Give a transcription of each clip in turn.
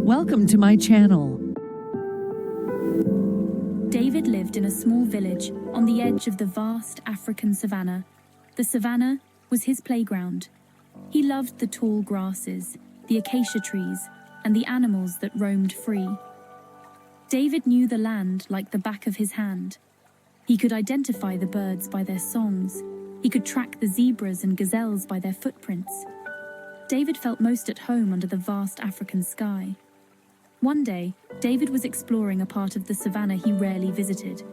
Welcome to my channel. David lived in a small village on the edge of the vast African savanna. The savanna was his playground. He loved the tall grasses, the acacia trees, and the animals that roamed free. David knew the land like the back of his hand. He could identify the birds by their songs. He could track the zebras and gazelles by their footprints. David felt most at home under the vast African sky. One day, David was exploring a part of the savanna he rarely visited.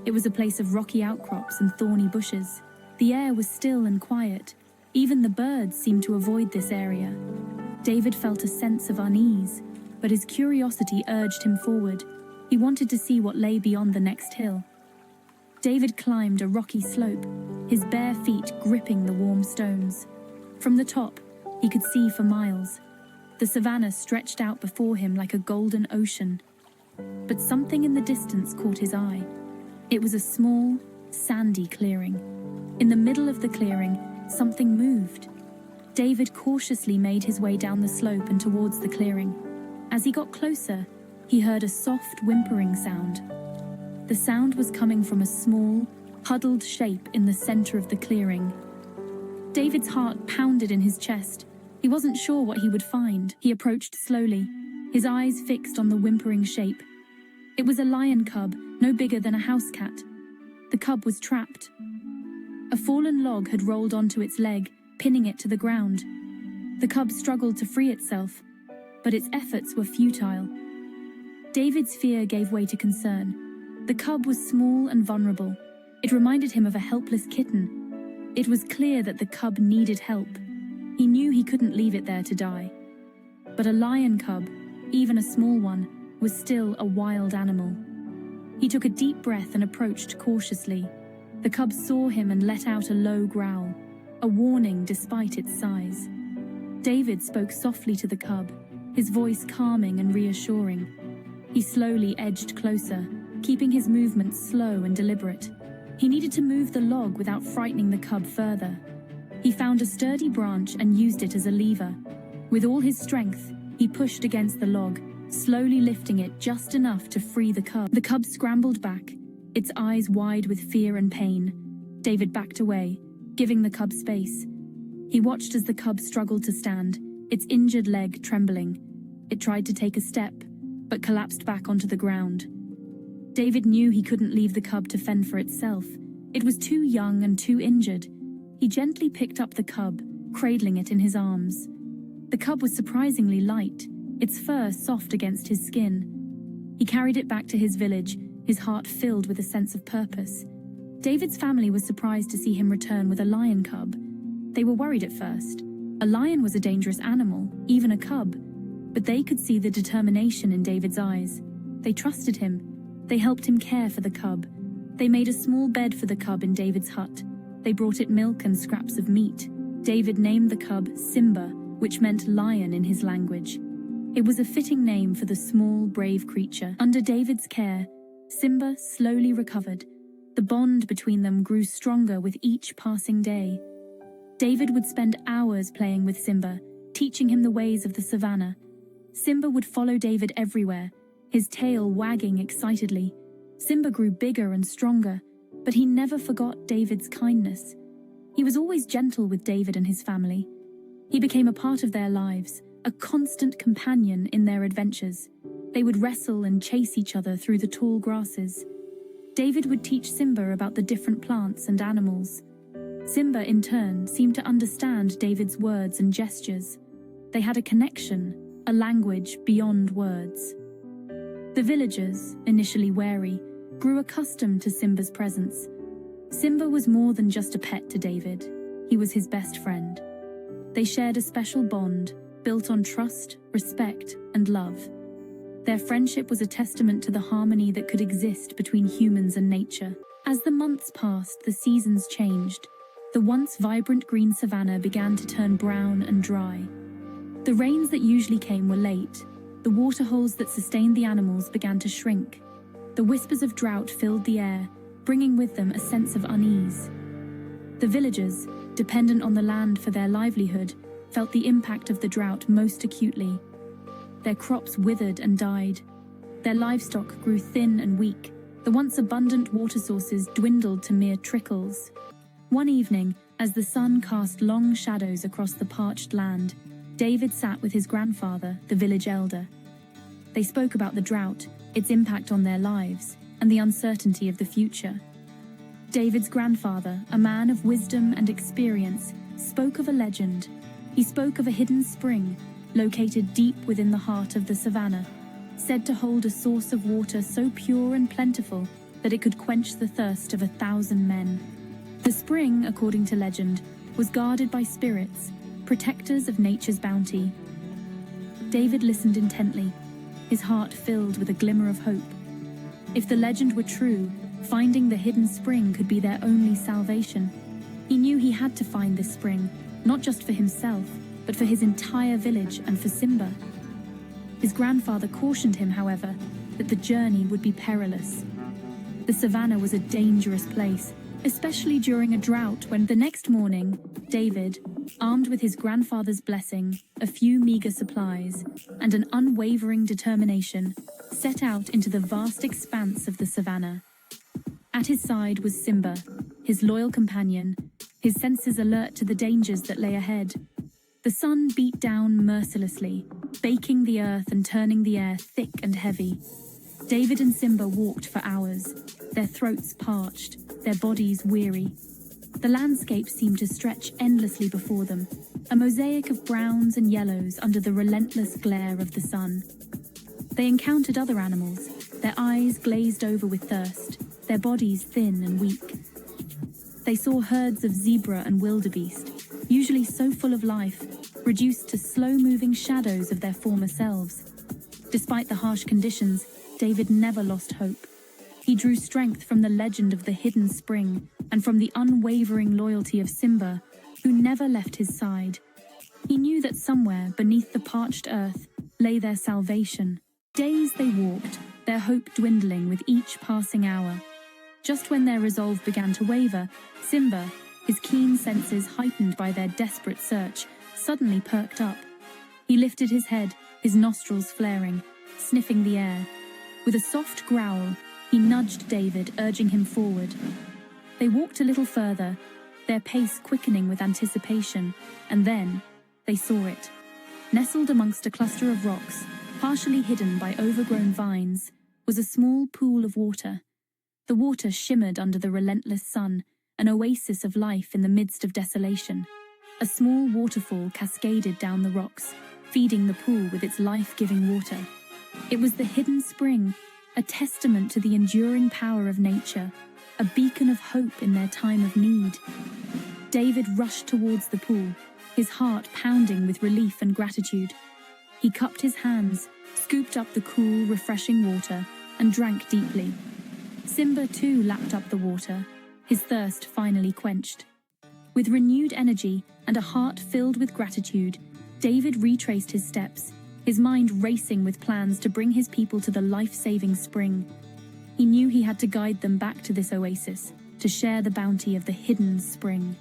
It was a place of rocky outcrops and thorny bushes. The air was still and quiet. Even the birds seemed to avoid this area. David felt a sense of unease, but his curiosity urged him forward. He wanted to see what lay beyond the next hill. David climbed a rocky slope, his bare feet gripping the warm stones. From the top, he could see for miles. The savanna stretched out before him like a golden ocean. But something in the distance caught his eye. It was a small, sandy clearing. In the middle of the clearing, something moved. David cautiously made his way down the slope and towards the clearing. As he got closer, he heard a soft whimpering sound. The sound was coming from a small, huddled shape in the center of the clearing. David's heart pounded in his chest. He wasn't sure what he would find. He approached slowly, his eyes fixed on the whimpering shape. It was a lion cub, no bigger than a house cat. The cub was trapped. A fallen log had rolled onto its leg, pinning it to the ground. The cub struggled to free itself, but its efforts were futile. David's fear gave way to concern. The cub was small and vulnerable. It reminded him of a helpless kitten. It was clear that the cub needed help. He knew he couldn't leave it there to die. But a lion cub, even a small one, was still a wild animal. He took a deep breath and approached cautiously. The cub saw him and let out a low growl, a warning despite its size. David spoke softly to the cub, his voice calming and reassuring. He slowly edged closer, keeping his movements slow and deliberate. He needed to move the log without frightening the cub further. He found a sturdy branch and used it as a lever. With all his strength, he pushed against the log, slowly lifting it just enough to free the cub. The cub scrambled back, its eyes wide with fear and pain. David backed away, giving the cub space. He watched as the cub struggled to stand, its injured leg trembling. It tried to take a step, but collapsed back onto the ground. David knew he couldn't leave the cub to fend for itself. It was too young and too injured. He gently picked up the cub, cradling it in his arms. The cub was surprisingly light, its fur soft against his skin. He carried it back to his village, his heart filled with a sense of purpose. David's family was surprised to see him return with a lion cub. They were worried at first. A lion was a dangerous animal, even a cub. But they could see the determination in David's eyes. They trusted him. They helped him care for the cub. They made a small bed for the cub in David's hut. They brought it milk and scraps of meat. David named the cub Symba, which meant lion in his language. It was a fitting name for the small, brave creature. Under David's care, Symba slowly recovered. The bond between them grew stronger with each passing day. David would spend hours playing with Symba, teaching him the ways of the savanna. Symba would follow David everywhere, his tail wagging excitedly. Symba grew bigger and stronger, but he never forgot David's kindness. He was always gentle with David and his family. He became a part of their lives, a constant companion in their adventures. They would wrestle and chase each other through the tall grasses. David would teach Symba about the different plants and animals. Symba, in turn, seemed to understand David's words and gestures. They had a connection, a language beyond words. The villagers, initially wary, grew accustomed to Symba's presence. Symba was more than just a pet to David. He was his best friend. They shared a special bond, built on trust, respect, and love. Their friendship was a testament to the harmony that could exist between humans and nature. As the months passed, the seasons changed. The once vibrant green savanna began to turn brown and dry. The rains that usually came were late. The waterholes that sustained the animals began to shrink. The whispers of drought filled the air, bringing with them a sense of unease. The villagers, dependent on the land for their livelihood, felt the impact of the drought most acutely. Their crops withered and died. Their livestock grew thin and weak. The once abundant water sources dwindled to mere trickles. One evening, as the sun cast long shadows across the parched land, David sat with his grandfather, the village elder. They spoke about the drought, its impact on their lives, and the uncertainty of the future. David's grandfather, a man of wisdom and experience, spoke of a legend. He spoke of a hidden spring, located deep within the heart of the savannah, said to hold a source of water so pure and plentiful that it could quench the thirst of 1,000 men. The spring, according to legend, was guarded by spirits, protectors of nature's bounty. David listened intently, his heart filled with a glimmer of hope. If the legend were true, finding the hidden spring could be their only salvation. He knew he had to find this spring, not just for himself, but for his entire village and for Symba. His grandfather cautioned him, however, that the journey would be perilous. The savannah was a dangerous place, especially during a drought when the next morning, David, armed with his grandfather's blessing, a few meager supplies, and an unwavering determination, set out into the vast expanse of the savannah. At his side was Symba, his loyal companion, his senses alert to the dangers that lay ahead. The sun beat down mercilessly, baking the earth and turning the air thick and heavy. David and Symba walked for hours, their throats parched, their bodies weary. The landscape seemed to stretch endlessly before them, a mosaic of browns and yellows under the relentless glare of the sun. They encountered other animals, their eyes glazed over with thirst, their bodies thin and weak. They saw herds of zebra and wildebeest, usually so full of life, reduced to slow-moving shadows of their former selves. Despite the harsh conditions, David never lost hope. He drew strength from the legend of the hidden spring and from the unwavering loyalty of Symba, who never left his side. He knew that somewhere beneath the parched earth lay their salvation. Days they walked, their hope dwindling with each passing hour. Just when their resolve began to waver, Symba, his keen senses heightened by their desperate search, suddenly perked up. He lifted his head, his nostrils flaring, sniffing the air. With a soft growl, he nudged David, urging him forward. They walked a little further, their pace quickening with anticipation, and then they saw it. Nestled amongst a cluster of rocks, partially hidden by overgrown vines, was a small pool of water. The water shimmered under the relentless sun, an oasis of life in the midst of desolation. A small waterfall cascaded down the rocks, feeding the pool with its life-giving water. It was the hidden spring, a testament to the enduring power of nature, a beacon of hope in their time of need. David rushed towards the pool, his heart pounding with relief and gratitude. He cupped his hands, scooped up the cool, refreshing water, and drank deeply. Symba too lapped up the water, his thirst finally quenched. With renewed energy and a heart filled with gratitude, David retraced his steps, his mind racing with plans to bring his people to the life-saving spring. He knew he had to guide them back to this oasis, to share the bounty of the hidden spring.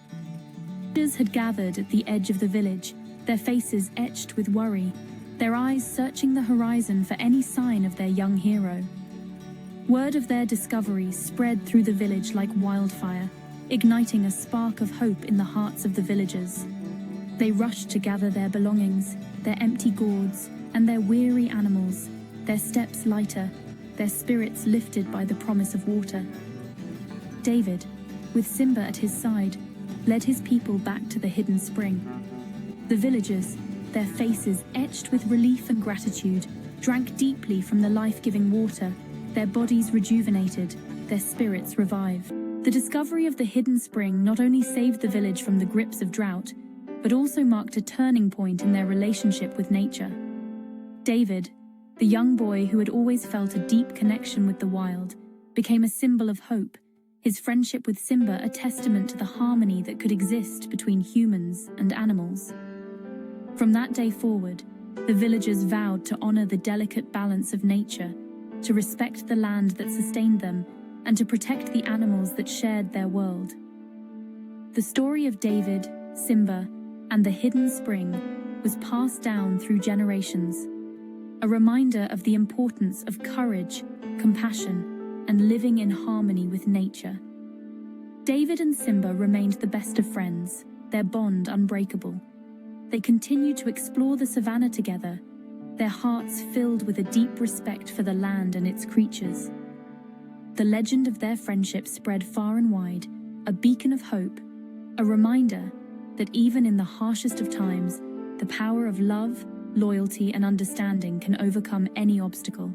Villagers had gathered at the edge of the village, their faces etched with worry, their eyes searching the horizon for any sign of their young hero. Word of their discovery spread through the village like wildfire, igniting a spark of hope in the hearts of the villagers. They rushed to gather their belongings, their empty gourds, and their weary animals, their steps lighter, their spirits lifted by the promise of water. David, with Symba at his side, led his people back to the hidden spring. The villagers, their faces etched with relief and gratitude, drank deeply from the life-giving water, their bodies rejuvenated, their spirits revived. The discovery of the hidden spring not only saved the village from the grips of drought, but also marked a turning point in their relationship with nature. David, the young boy who had always felt a deep connection with the wild, became a symbol of hope, his friendship with Symba a testament to the harmony that could exist between humans and animals. From that day forward, the villagers vowed to honor the delicate balance of nature, to respect the land that sustained them, and to protect the animals that shared their world. The story of David, Symba, and the hidden spring was passed down through generations, a reminder of the importance of courage, compassion, and living in harmony with nature. David and Symba remained the best of friends, their bond unbreakable. They continued to explore the savannah together, their hearts filled with a deep respect for the land and its creatures. The legend of their friendship spread far and wide, a beacon of hope, a reminder that even in the harshest of times, the power of love, loyalty, and understanding can overcome any obstacle.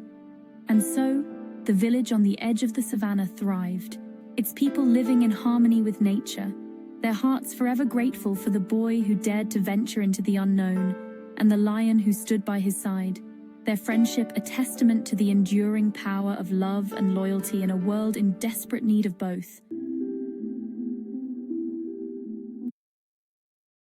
And so, the village on the edge of the savannah thrived, its people living in harmony with nature, their hearts forever grateful for the boy who dared to venture into the unknown and the lion who stood by his side, their friendship a testament to the enduring power of love and loyalty in a world in desperate need of both.